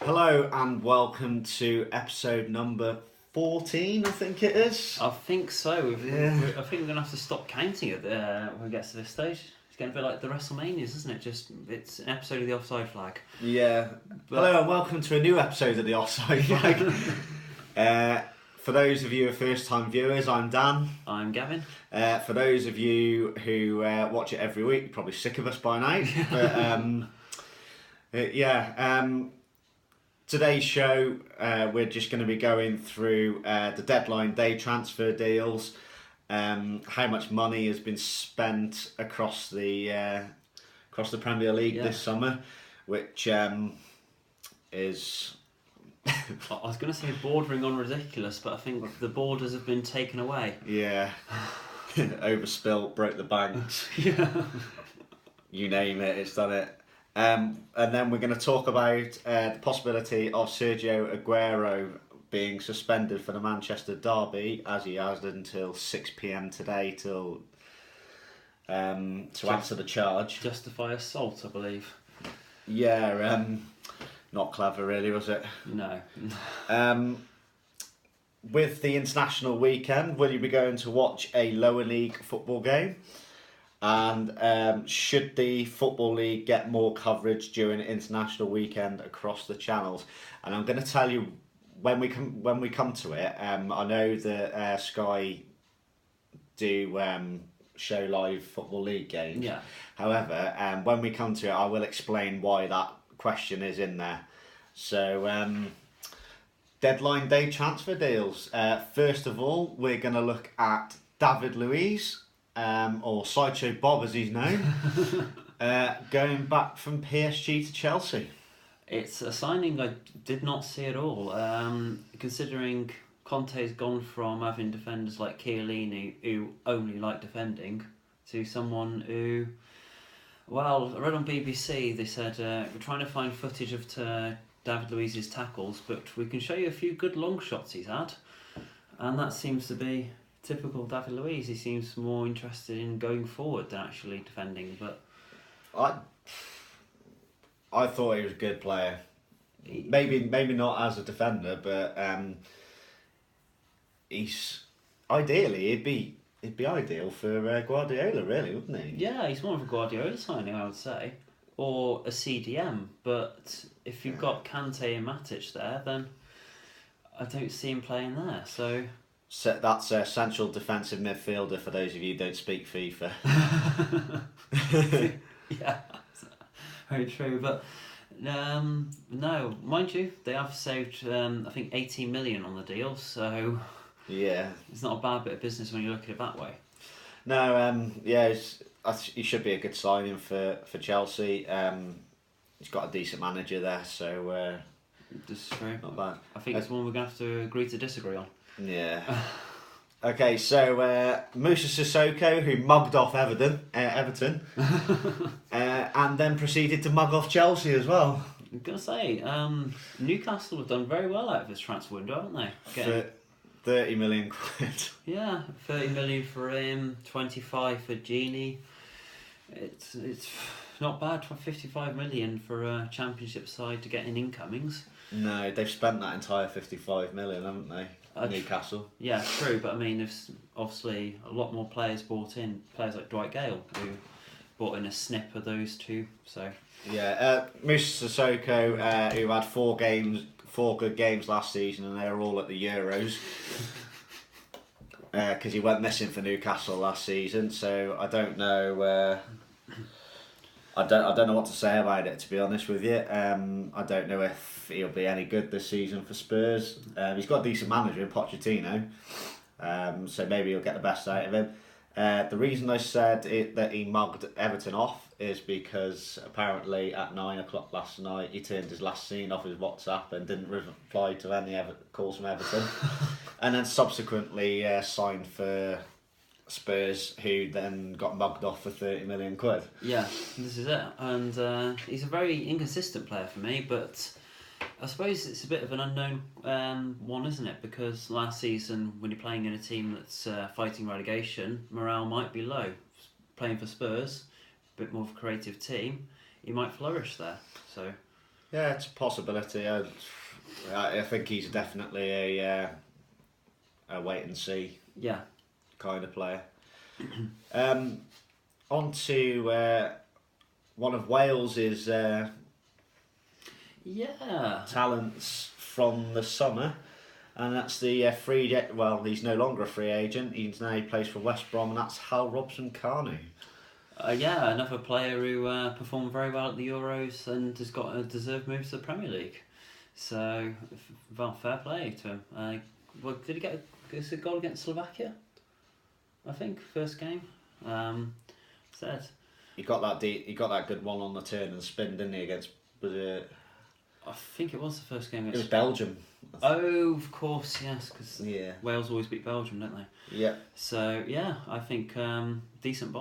Hello and welcome to episode number 14, I think it is. I think so. Yeah. I think we're going to have to stop counting it when we get to this stage. It's getting a bit like the WrestleManias, isn't it? It's an episode of the offside flag. Yeah. But- Hello and welcome to a new episode of the Offside Flag. For those of you who are first-time viewers, I'm Dan. I'm Gavin. For those of you who watch it every week, you're probably sick of us by now. But today's show, we're just going to be going through the deadline day transfer deals, how much money has been spent across the Premier League this summer, which is... I was going to say bordering on ridiculous, but I think the borders have been taken away. Yeah. Overspilt, broke the banks. Yeah. You name it, it's done it. And then we're going to talk about the possibility of Sergio Aguero being suspended for the Manchester derby, as he has until 6 p.m. today to answer the charge. Justify assault, I believe. Yeah, not clever really, was it? No. With the international weekend, will you be going to watch a lower league football game? And should the Football League get more coverage during the international weekend across the channels? And I'm going to tell you when we come to it. I know that Sky do show live Football League games. Yeah. However, when we come to it, I will explain why that question is in there. So, deadline day transfer deals. First of all, we're going to look at David Luiz. Or Sideshow Bob as he's known, going back from PSG to Chelsea. It's a signing I did not see at all, considering Conte's gone from having defenders like Chiellini, who only like defending, to someone who, well, I read on BBC, they said, we're trying to find footage of David Luiz's tackles, but we can show you a few good long shots he's had, and that seems to be typical David Luiz. He seems more interested in going forward than actually defending. But I thought he was a good player. Maybe not as a defender, but he's ideally he'd be ideal for Guardiola, really, wouldn't he? Yeah, he's more of a Guardiola signing, I would say, or a CDM. But if you've got Kante and Matic there, then I don't see him playing there. So that's a central defensive midfielder for those of you who don't speak FIFA. Yeah, very true. But no, mind you, they have saved I think 18 million on the deal. So yeah, it's not a bad bit of business when you look at it that way. No, he should be a good signing for Chelsea. He's got a decent manager there, so This is true. not bad. I think it's one we're going to have to agree to disagree on. Yeah. Okay, so Moussa Sissoko, who mugged off Everton, and then proceeded to mug off Chelsea as well. I'm going to say, Newcastle have done very well out of this transfer window, haven't they? For 30 million quid. Yeah, 30 million for him, 25 for Genie. It's not bad for 55 million for a Championship side to get in incomings. No, they've spent that entire 55 million, haven't they? Newcastle. Yeah, true, but I mean, there's obviously a lot more players bought in. Players like Dwight Gale, who bought in a snip of those two. So yeah, Moussa Sissoko, who had four good games last season, and they were all at the Euros. Because he went missing for Newcastle last season, so I don't know. I don't know what to say about it, to be honest with you. I don't know if he'll be any good this season for Spurs. He's got a decent manager in Pochettino, so maybe he'll get the best out of him. The reason I said that he mugged Everton off is because apparently at 9 o'clock last night he turned his last scene off his WhatsApp and didn't reply to any calls from Everton, and then subsequently signed for Spurs, who then got mugged off for 30 million quid. yeah, this is it. And he's a very inconsistent player for me, but I suppose it's a bit of an unknown one, isn't it? Because last season, when you're playing in a team that's fighting relegation, morale might be low. Playing for Spurs, a bit more of a creative team, he might flourish there. So Yeah, it's a possibility. I think he's definitely a wait and see Yeah. kind of player. On to one of Wales's Yeah. talents from the summer, and that's the free. Well, he's no longer a free agent. He plays for West Brom, and that's Hal Robson-Kanu. Yeah, another player who performed very well at the Euros and has got a deserved move to the Premier League. So, well, fair play to him. Well, did he get a goal against Slovakia? I think first game. Said. He got that good one on the turn and spin, didn't he? Against was it? I think it was the first game. It was Belgium. Oh, of course, yes, because Yeah. Wales always beat Belgium, don't they? Yeah. So yeah, I think decent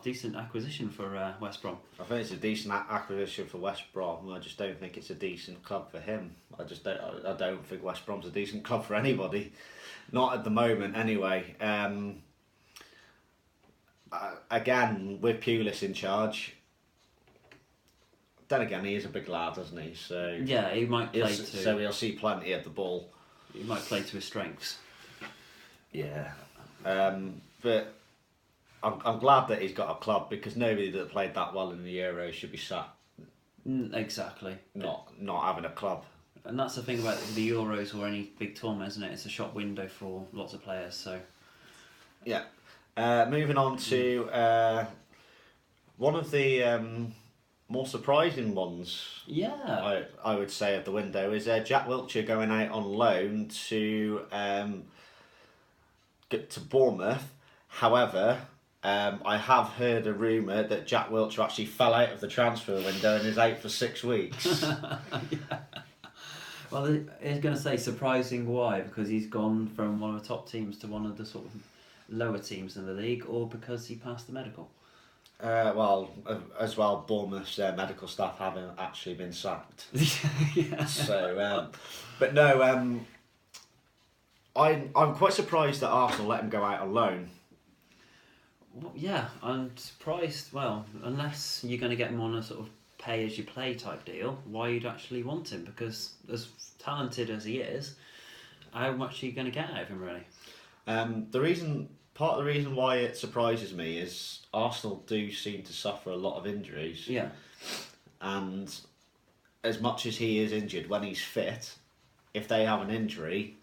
decent acquisition for West Brom. I think it's a decent acquisition for West Brom. I just don't think it's a decent club for him. I don't think West Brom's a decent club for anybody, not at the moment anyway. Again, with Pulis in charge. Then again, he is a big lad, isn't he? So yeah, he might play so he'll see plenty of the ball. He might play to his strengths. Yeah, but I'm glad that he's got a club, because nobody that played that well in the Euros should be sat Exactly. not having a club. And that's the thing about the Euros or any big tournament, isn't it? It's a shop window for lots of players. So yeah. Moving on to one of the more surprising ones. yeah, I would say of the window is Jack Wilshere going out on loan to get to Bournemouth. However, I have heard a rumour that Jack Wilshere actually fell out of the transfer window and is out for 6 weeks. yeah. Well, I was going to say surprising why, because he's gone from one of the top teams to one of the sort of lower teams in the league, or because he passed the medical. As well, Bournemouth's medical staff haven't actually been sacked. yeah. So, but no, I'm quite surprised that Arsenal let him go out on loan. Well, yeah, I'm surprised. Well, unless you're going to get him on a sort of pay-as-you-play type deal, why you'd actually want him? Because as talented as he is, how much are you going to get out of him, really? Part of the reason why it surprises me is Arsenal do seem to suffer a lot of injuries. Yeah. And as much as he is injured, when he's fit, if they have an injury,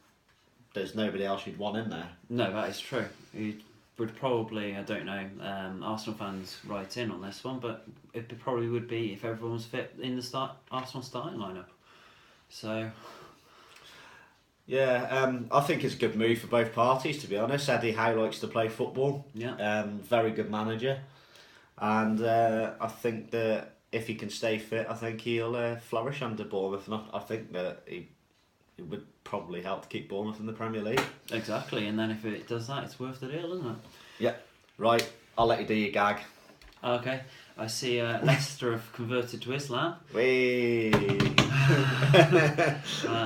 there's nobody else you'd want in there. No, that is true. He would probably, I don't know, Arsenal fans write in on this one, but it probably would be if everyone was fit in the Arsenal starting lineup. So yeah, I think it's a good move for both parties, to be honest. Eddie Howe likes to play football. Yeah. Very good manager. And I think that if he can stay fit, I think he'll flourish under Bournemouth. And I think that he would probably help to keep Bournemouth in the Premier League. Exactly, and then if it does that, it's worth the deal, isn't it? Yeah. Right, I'll let you do your gag. Okay, I see Leicester have converted to Islam. Whee!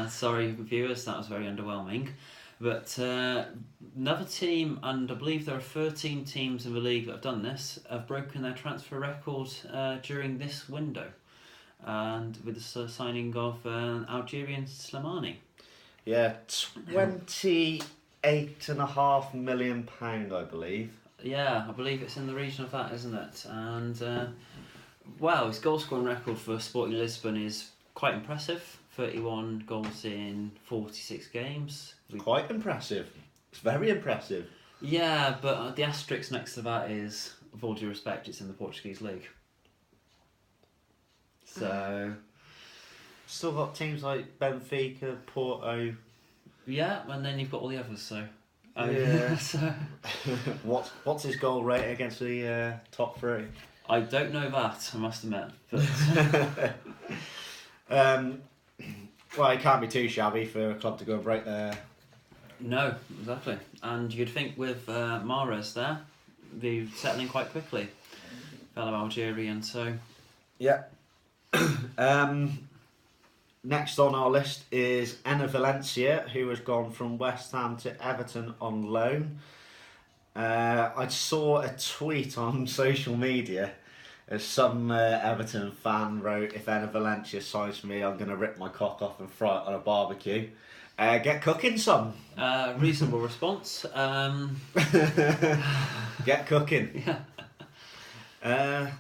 Sorry, viewers, that was very underwhelming. But another team, and I believe there are 13 teams in the league that have done this, have broken their transfer record during this window. And with the signing of Algerian Slimani. Yeah, £28.5 million, I believe. Yeah, I believe it's in the region of that, isn't it? And, well, his goal scoring record for Sporting Lisbon is quite impressive. 31 goals in 46 games. Quite impressive. It's very impressive. Yeah, but the asterisk next to that is, with all due respect, it's in the Portuguese league. So still got teams like Benfica, Porto. Yeah, and then you've got all the others. So yeah. So what's his goal rate against the top three? I don't know that, I must admit. But well, it can't be too shabby for a club to go and break their. No, exactly. And you'd think with Mahrez there, they're settling quite quickly, fellow Algerian. So yeah. Next on our list is Enner Valencia, who has gone from West Ham to Everton on loan. I saw a tweet on social media As some Everton fan wrote, if Enner Valencia signs for me, I'm going to rip my cock off and fry it on a barbecue. Get cooking, son. Reasonable response. Get cooking. Yeah.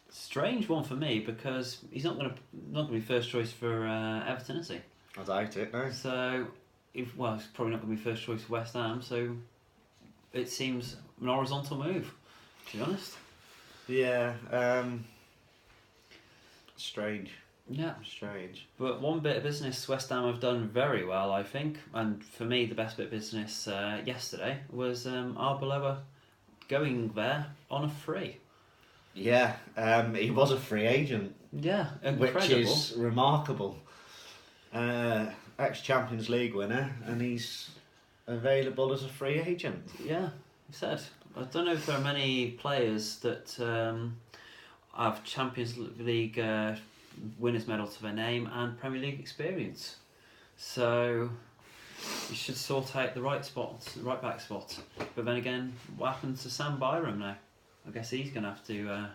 Strange one for me because he's not going to be first choice for Everton, is he? I doubt it, no. So, he's probably not going to be first choice for West Ham. So, it seems an horizontal move, to be honest. Yeah. Strange. Yeah. Strange. But one bit of business West Ham have done very well, I think, and for me the best bit of business yesterday was Arbeloa going there on a free. Yeah, he was a free agent. Yeah, incredible. Which is remarkable. Ex-Champions League winner, and he's available as a free agent. Yeah, he said. I don't know if there are many players that have Champions League winners' medal to their name and Premier League experience. So you should sort out the right back spot. But then again, what happens to Sam Byram now? I guess he's going to have to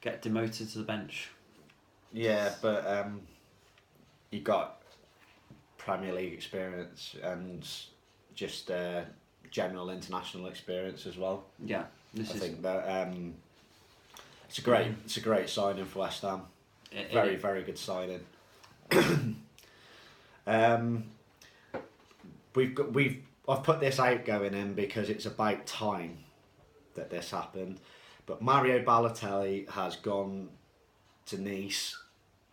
get demoted to the bench. Yeah, but he got Premier League experience and just general international experience as well. Yeah, I think that it's a great signing for West Ham. Very good signing. I've put this out going in because it's about time that this happened. But Mario Balotelli has gone to Nice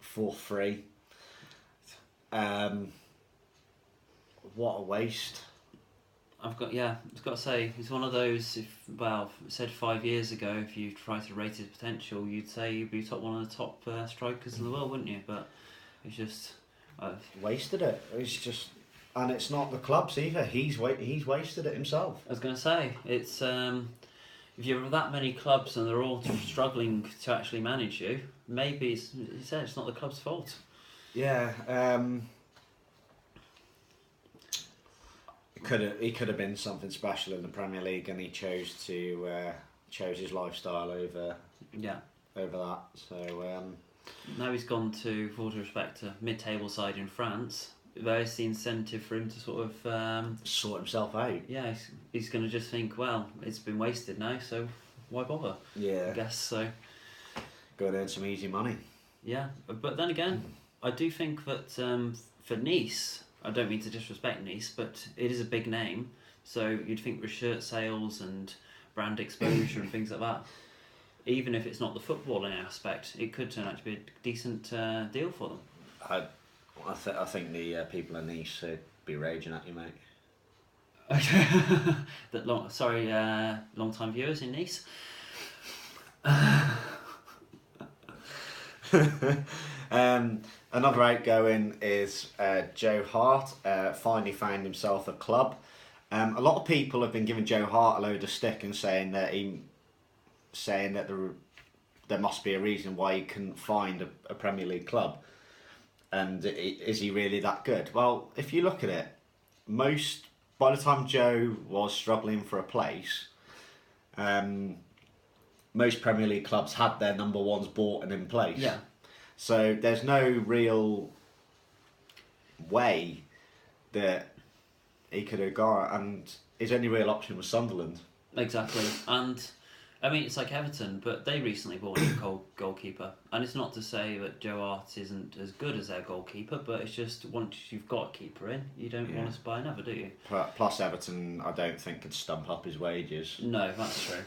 for free. What a waste. I've got to say, he's one of those, said 5 years ago, if you try to rate his potential, you'd say he'd be one of the top strikers in the world, wouldn't you? But it's just... wasted it. It's just... And it's not the clubs either. He's wasted it himself. I was going to say, it's... if you have that many clubs and they're all struggling to actually manage you, maybe it's not the club's fault. Yeah, he could have been something special in the Premier League, and he chose his lifestyle over that. So now he's gone to, for all due respect, a mid-table side in France. There's the incentive for him to sort of sort himself out. Yeah, he's going to just think, well, it's been wasted now, so why bother? Yeah, I guess so. Go and earn some easy money. Yeah, but then again, I do think that for Nice, I don't mean to disrespect Nice, but it is a big name, so you'd think with shirt sales and brand exposure and things like that, even if it's not the footballing aspect, it could turn out to be a decent deal for them. I think the people in Nice would be raging at you, mate. Long-time viewers in Nice. Another outgoing is Joe Hart. Finally found himself a club. A lot of people have been giving Joe Hart a load of stick and saying that there must be a reason why he couldn't find a Premier League club. And is he really that good? Well, if you look at it, by the time Joe was struggling for a place, most Premier League clubs had their number ones bought and in place. Yeah. So there's no real way that he could have gone, and his only real option was Sunderland. Exactly, and I mean it's like Everton, but they recently bought a goalkeeper, and it's not to say that Joe Hart isn't as good as their goalkeeper, but it's just once you've got a keeper in, you don't want to buy another, do you? Plus Everton, I don't think could stump up his wages. No, that's true.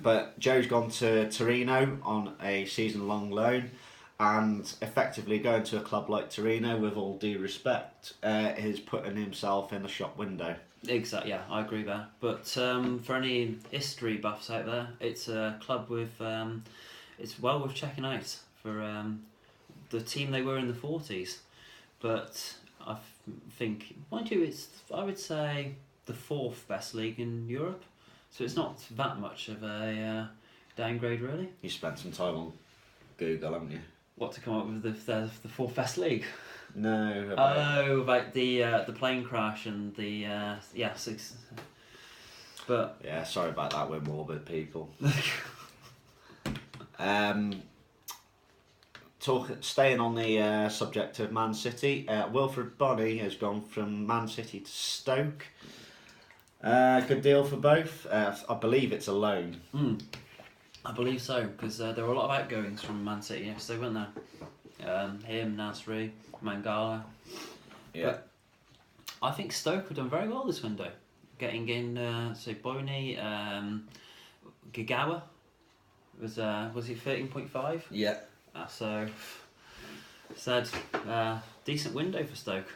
But Joe's gone to Torino on a season-long loan, and effectively going to a club like Torino, with all due respect, is putting himself in the shop window. Exactly, yeah, I agree there. But for any history buffs out there, it's a club with it's well worth checking out for the team they were in the 40s. But I think, mind you, it's, I would say, the 4th best league in Europe. So it's not that much of a downgrade, really. You spent some time on Google, haven't you? What, to come up with the 4th best league? No. About the plane crash and the But yeah, sorry about that. We're morbid people. Staying on the subject of Man City, Wilfred Bonney has gone from Man City to Stoke. Good deal for both. I believe it's a loan. I believe so, because there were a lot of outgoings from Man City yesterday, weren't there? Him, Nasri, Mangala. Yeah. But I think Stoke have done very well this window. Getting in, Bonney, Gigawa was he 13.5? Yeah. So said decent window for Stoke,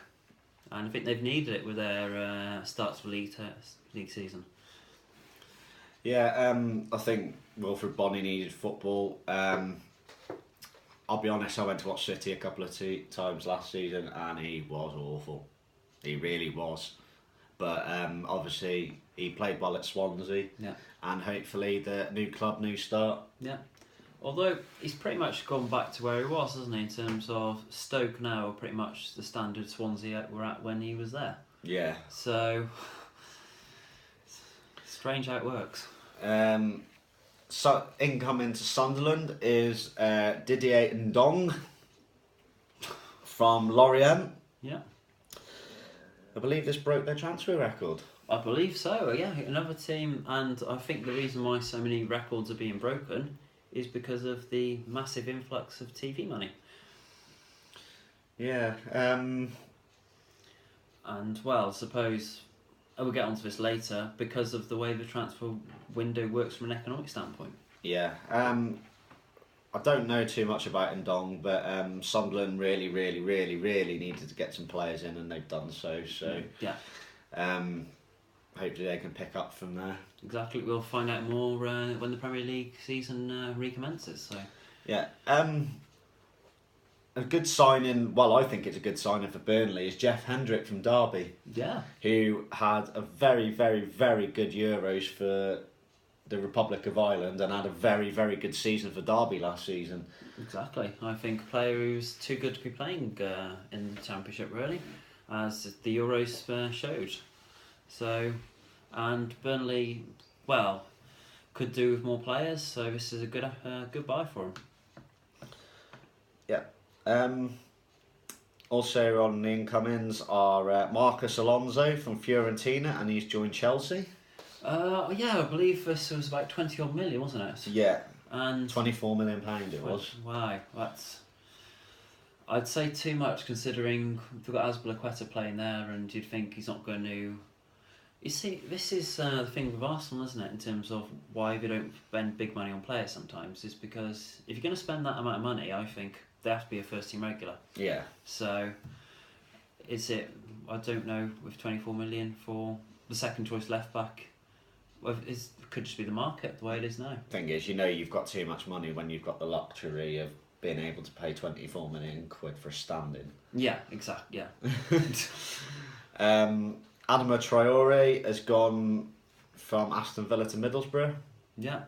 and I think they've needed it with their start to the league season. Yeah, I think Wilfred Bonney needed football. I'll be honest, I went to watch City a couple of times last season and he was awful. He really was. But obviously he played well at Swansea. Yeah. And hopefully the new club, new start. Yeah. Although he's pretty much gone back to where he was, hasn't he, in terms of Stoke now are pretty much the standard Swansea were at when he was there. Yeah. So, strange how it works. So incoming to Sunderland is Didier Ndong from Lorient. Yeah. I believe this broke their transfer record. I believe so, yeah. Another team, and I think the reason why so many records are being broken is because of the massive influx of TV money. Yeah. And, well, I suppose, we'll get onto this later, because of the way the transfer window works from an economic standpoint. Yeah. I don't know too much about Ndong, but Sunderland really needed to get some players in, and they've done so. So yeah. Hopefully they can pick up from there. Exactly. We'll find out more when the Premier League season recommences. So yeah. A good signing. Well, I think it's a good signing for Burnley. Is Jeff Hendrick from Derby. Yeah. Who had a very good Euros for the Republic of Ireland and had a very good season for Derby last season. Exactly. I think a player who's too good to be playing in the Championship, really, as the Euros showed. So, and Burnley, well, could do with more players, so this is a good buy for him. Yeah. Also on the incomings are Marcus Alonso from Fiorentina, and he's joined Chelsea. Yeah, I believe this was about 20 odd million, wasn't it? Yeah. And £24 million it was. Wow, that's, I'd say too much considering we've got Azpilicueta playing there, and you'd think he's not going to. You see, this is the thing with Arsenal, isn't it? In terms of why they don't spend big money on players sometimes, is because if you're going to spend that amount of money, I think they have to be a first team regular. Yeah. So, is it? I don't know. With 24 million for the second choice left back. Well, it could just be the market the way it is now. Thing is, you've got too much money when you've got the luxury of being able to pay 24 million quid for a stand-in. Yeah, exactly. Yeah. Adama Traore has gone from Aston Villa to Middlesbrough. Yeah.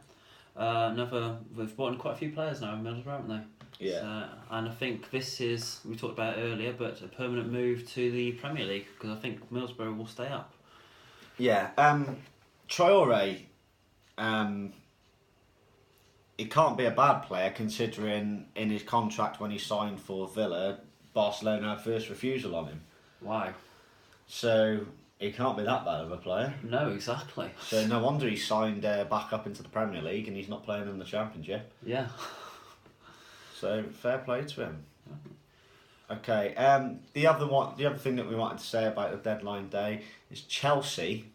We've bought in quite a few players now in Middlesbrough, haven't they? Yeah. So, and I think this is, we talked about it earlier, but a permanent move to the Premier League, because I think Middlesbrough will stay up. Yeah. Traore, he can't be a bad player considering in his contract when he signed for Villa, Barcelona had first refusal on him. Wow. So he can't be that bad of a player. No, exactly. So no wonder he signed back up into the Premier League and he's not playing in the Championship. Yeah. So fair play to him. Okay. The other thing that we wanted to say about the deadline day is Chelsea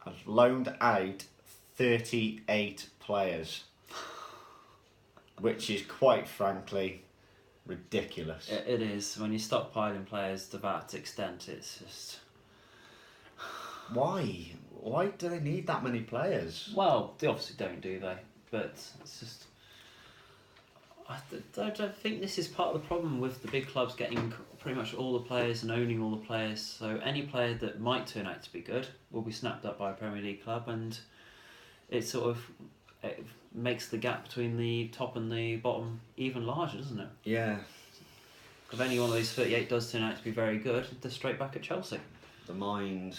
has loaned out 38 players, which is quite frankly ridiculous. It is. When you stockpiling players to that extent, it's just. Why? Why do they need that many players? Well, they obviously don't, do they? But it's just. I don't think this is part of the problem with the big clubs getting pretty much all the players and owning all the players. So any player that might turn out to be good will be snapped up by a Premier League club, and it makes the gap between the top and the bottom even larger, doesn't it? Yeah. If any one of these 38 does turn out to be very good, they're straight back at Chelsea. The mind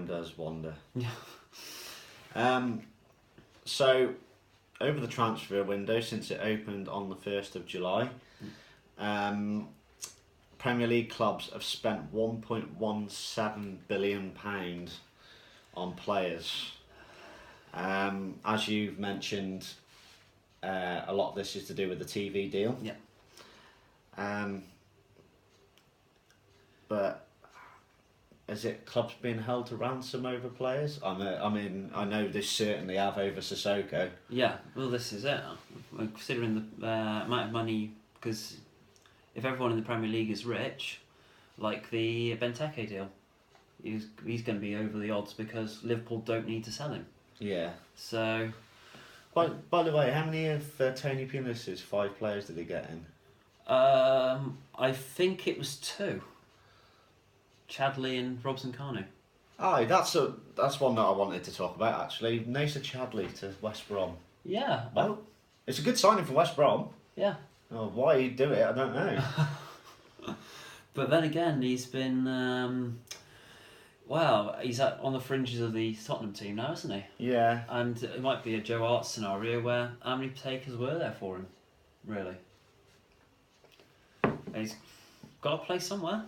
does wander. Yeah. So, over the transfer window since it opened on the 1st of July, Premier League clubs have spent £1.17 billion on players. As you've mentioned, a lot of this is to do with the TV deal. Yeah. But is it clubs being held to ransom over players? I mean, I know they certainly have over Sissoko. Yeah, well, this is it. Considering the amount of money, because if everyone in the Premier League is rich, like the Benteke deal, he's going to be over the odds because Liverpool don't need to sell him. Yeah. So. By the way, how many of Tony Pulis's 5 players did he get in? I think it was 2. Chadley and Robson Kanu. Aye, that's one that I wanted to talk about actually. Nacer Chadley to West Brom. Yeah. Well, it's a good signing for West Brom. Yeah. Oh, why he do it, I don't know. But then again, he's been he's on the fringes of the Tottenham team now, isn't he? Yeah. And it might be a Joe Hart scenario where how many takers were there for him, really? And he's got to play somewhere.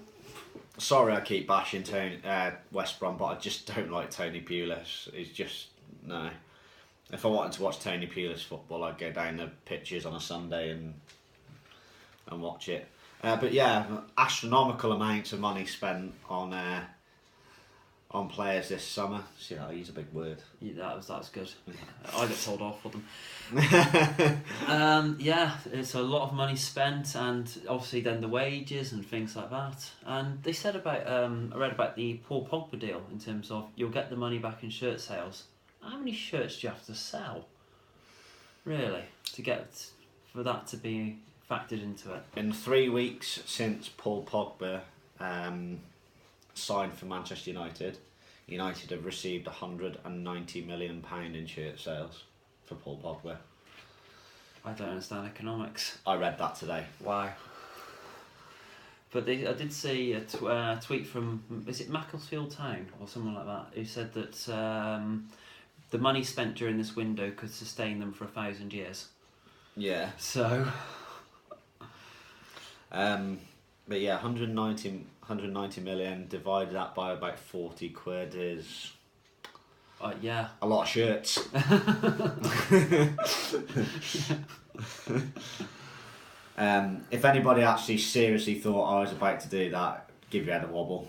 Sorry, I keep bashing West Brom, but I just don't like Tony Pulis. He's just no. If I wanted to watch Tony Pulis football, I'd go down the pitches on a Sunday and watch it. But yeah, astronomical amounts of money spent on players this summer. See, I use a big word. Yeah, that's good. I get told off for them. Yeah, it's a lot of money spent, and obviously then the wages and things like that. And they said about I read about the Paul Pogba deal in terms of you'll get the money back in shirt sales. How many shirts do you have to sell, really, to get for that to be factored into it? In 3 weeks since Paul Pogba signed for Manchester United, United have received £190 million in shirt sales for Paul Pogba. I don't understand economics. I read that today. Wow. But I did see a tweet from, is it Macclesfield Town or someone like that, who said that the money spent during this window could sustain them for 1,000 years. Yeah. So. But yeah, 190 million divided that by about 40 quid is yeah, a lot of shirts. If anybody actually seriously thought I was about to do that, give your head a wobble.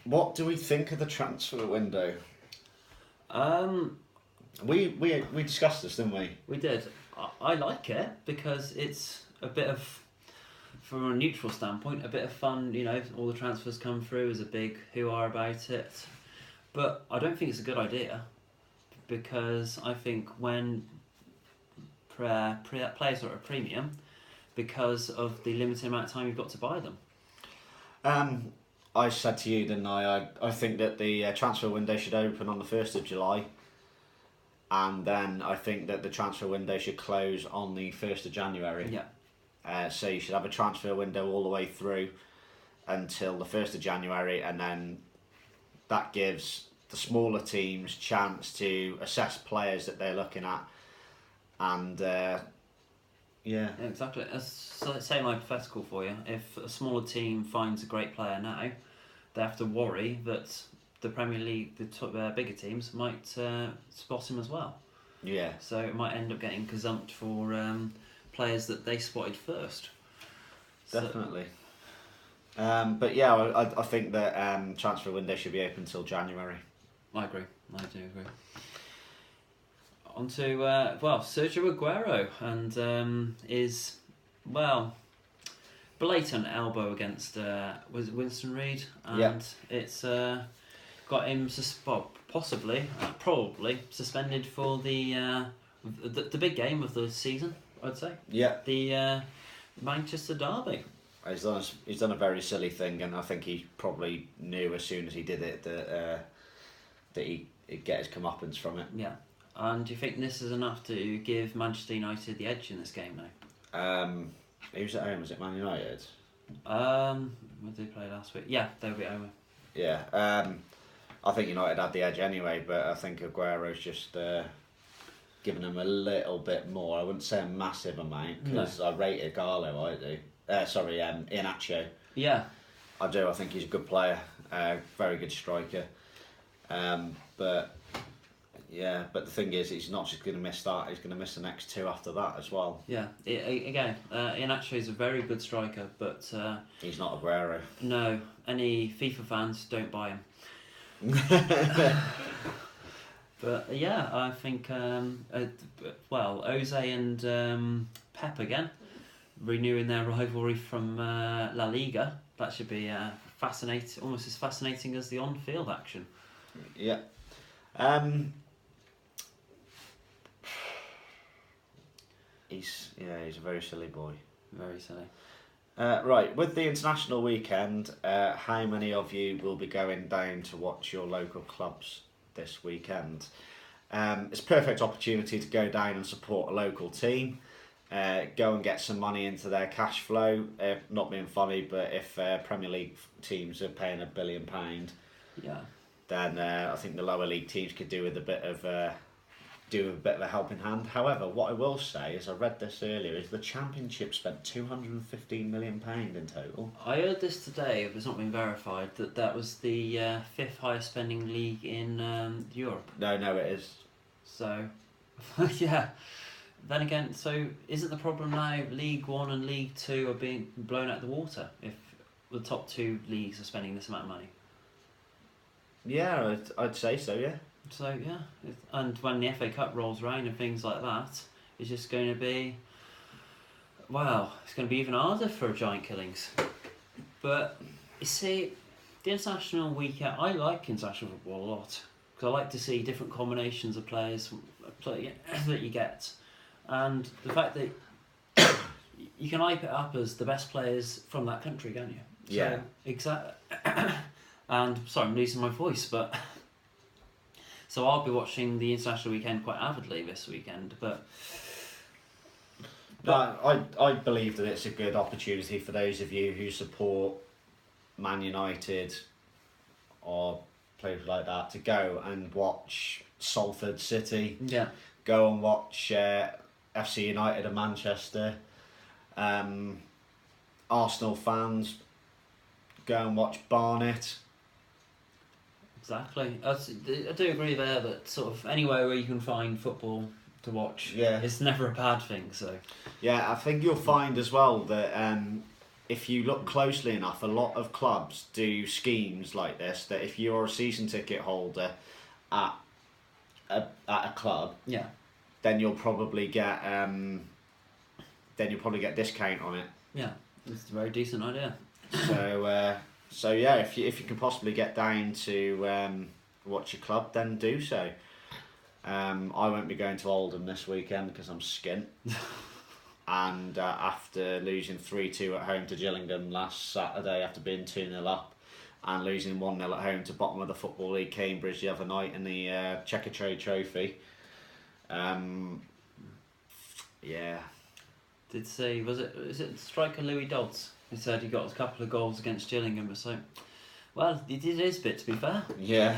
What do we think of the transfer window? We discussed this, didn't we? We did. I like it because it's a bit of, from a neutral standpoint, a bit of fun. You know, all the transfers come through. There's a big hoo-ha about it, but I don't think it's a good idea because I think when players are at a premium because of the limited amount of time you've got to buy them. I said to you, didn't I? I think that the transfer window should open on the 1st of July. And then I think that the transfer window should close on the 1st of January. Yeah. So you should have a transfer window all the way through until the 1st of January, and then that gives the smaller teams chance to assess players that they're looking at. And yeah, exactly. Same hypothetical for you. If a smaller team finds a great player now, they have to worry that the Premier League, the bigger teams, might spot him as well. Yeah. So it might end up getting gazumped for players that they spotted first. Definitely. But yeah, I think that transfer window should be open until January. I agree. I do agree. On to, Sergio Aguero and his, blatant elbow against, was it Winston Reid? And it's got him probably suspended for the big game of the season, I'd say. Yeah. The Manchester derby. He's done a very silly thing, and I think he probably knew as soon as he did it that he'd get his comeuppance from it. Yeah. And do you think this is enough to give Manchester United the edge in this game now? Who's at home? Was it Man United? What did they play last week? Yeah, they'll be at home. Yeah. I think United had the edge anyway, but I think Aguero's just given them a little bit more. I wouldn't say a massive amount because I rated Garlo. I do. Iheanacho. Yeah. I do. I think he's a good player, very good striker. But the thing is, he's not just going to miss that. He's going to miss the next two after that as well. Yeah. Iheanacho is a very good striker, but he's not Aguero. No, any FIFA fans don't buy him. But yeah, I think Jose and Pep again, renewing their rivalry from La Liga. That should be fascinating, almost as fascinating as the on-field action. Yeah. He's a very silly boy. Very silly. Right, with the international weekend, how many of you will be going down to watch your local clubs this weekend? It's a perfect opportunity to go down and support a local team. Go and get some money into their cash flow. Not being funny, but if Premier League teams are paying £1 billion, then I think the lower league teams could do with a bit of a helping hand. However, what I will say is, I read this earlier, is the Championship spent £215 million in total. I heard this today, but it's not been verified, that was the 5th highest spending league in Europe. No, it is. So, yeah. Then again, so isn't the problem now League One and League Two are being blown out of the water if the top two leagues are spending this amount of money? Yeah, I'd say so, yeah. So, yeah. And when the FA Cup rolls around and things like that, it's just going to be... Wow, it's going to be even harder for Giant Killings. But, you see, the international weekend... I like international football a lot. Because I like to see different combinations of players that you get. And the fact that you can hype it up as the best players from that country, can't you? Yeah. So, exactly. And, sorry, I'm losing my voice, but... So I'll be watching the international weekend quite avidly this weekend, but I believe that it's a good opportunity for those of you who support Man United or players like that to go and watch Salford City. Yeah. Go and watch FC United of Manchester. Arsenal fans, go and watch Barnet. Exactly. I do agree there that sort of anywhere where you can find football to watch, it's never a bad thing. So yeah, I think you'll find as well that if you look closely enough, a lot of clubs do schemes like this. That if you're a season ticket holder at a club, then you'll probably get discount on it. Yeah, it's a very decent idea. So yeah, if you can possibly get down to watch your club, then do so. I won't be going to Oldham this weekend because I'm skint. And after losing 3-2 at home to Gillingham last Saturday, after being 2-0 up, and losing 1-0 at home to bottom of the Football League Cambridge the other night in the Checker Trade Trophy. Yeah. Did say is it striker Louis Dodds? He said he got a couple of goals against Gillingham, so well, he did his bit, to be fair. Yeah.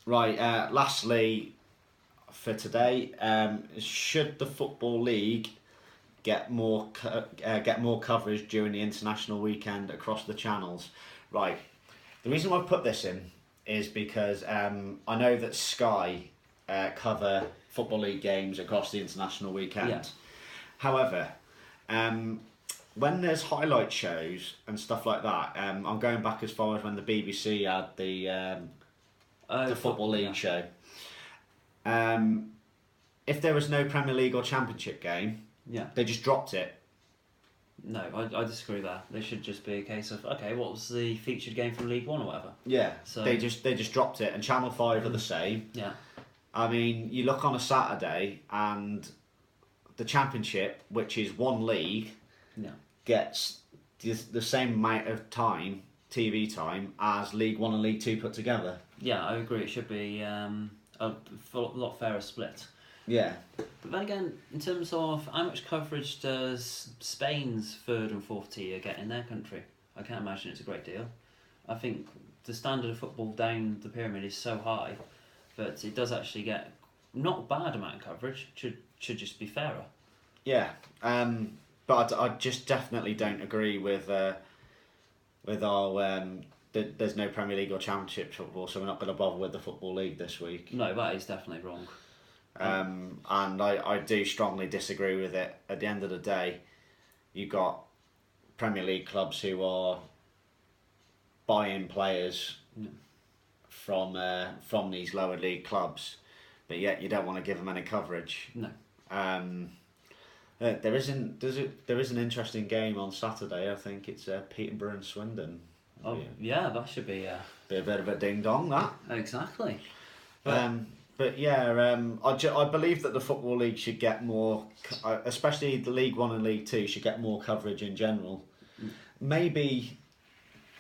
Right. Lastly, for today, should the Football League get more coverage during the international weekend across the channels? Right. The reason why I've put this in is because I know that Sky cover Football League games across the international weekend. Yeah. However, when there's highlight shows and stuff like that, I'm going back as far as when the BBC had the Football League show. If there was no Premier League or Championship game, they just dropped it. No, I disagree there. There should just be a case of, okay, what was the featured game from League One or whatever? Yeah, so they just dropped it, and Channel 5 are the same. Yeah. I mean, you look on a Saturday and the Championship, which is one league, gets the same amount of TV time, as League 1 and League 2 put together. Yeah, I agree. It should be a lot fairer split. Yeah. But then again, in terms of how much coverage does Spain's third and fourth tier get in their country? I can't imagine it's a great deal. I think the standard of football down the pyramid is so high that it does actually get not bad amount of coverage. Should just be fairer. Yeah, but I just definitely don't agree with our. There's no Premier League or Championship football, so we're not going to bother with the Football League this week. No, that is definitely wrong. And I do strongly disagree with it. At the end of the day, you've got Premier League clubs who are buying players from these lower league clubs, but yet you don't want to give them any coverage. No. There is an interesting game on Saturday. I think it's Peterborough and Swindon. Oh yeah, that should be be a bit of a ding dong, that. Exactly. But yeah, I believe that the Football League should get more, especially the League One and League Two should get more coverage in general. Maybe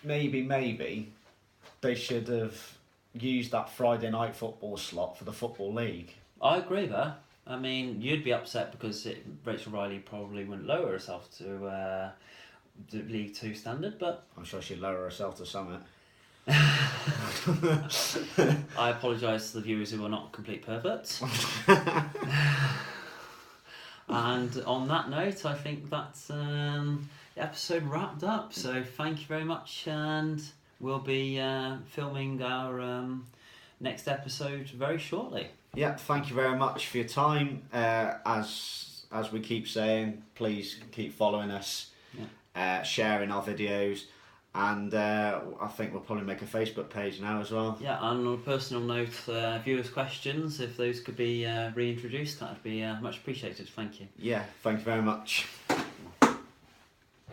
they should have used that Friday night football slot for the Football League. I agree there. I mean, you'd be upset because Rachel Riley probably wouldn't lower herself to the League Two standard, but I'm sure she'd lower herself to summit. I apologise to the viewers who are not complete perverts. And on that note, I think that's the episode wrapped up. So thank you very much, and we'll be filming our next episode very shortly. Yeah, thank you very much for your time. As we keep saying, please keep following us, sharing our videos. And I think we'll probably make a Facebook page now as well. Yeah, and on a personal note, viewers' questions, if those could be reintroduced, that'd be much appreciated. Thank you. Yeah, thank you very much.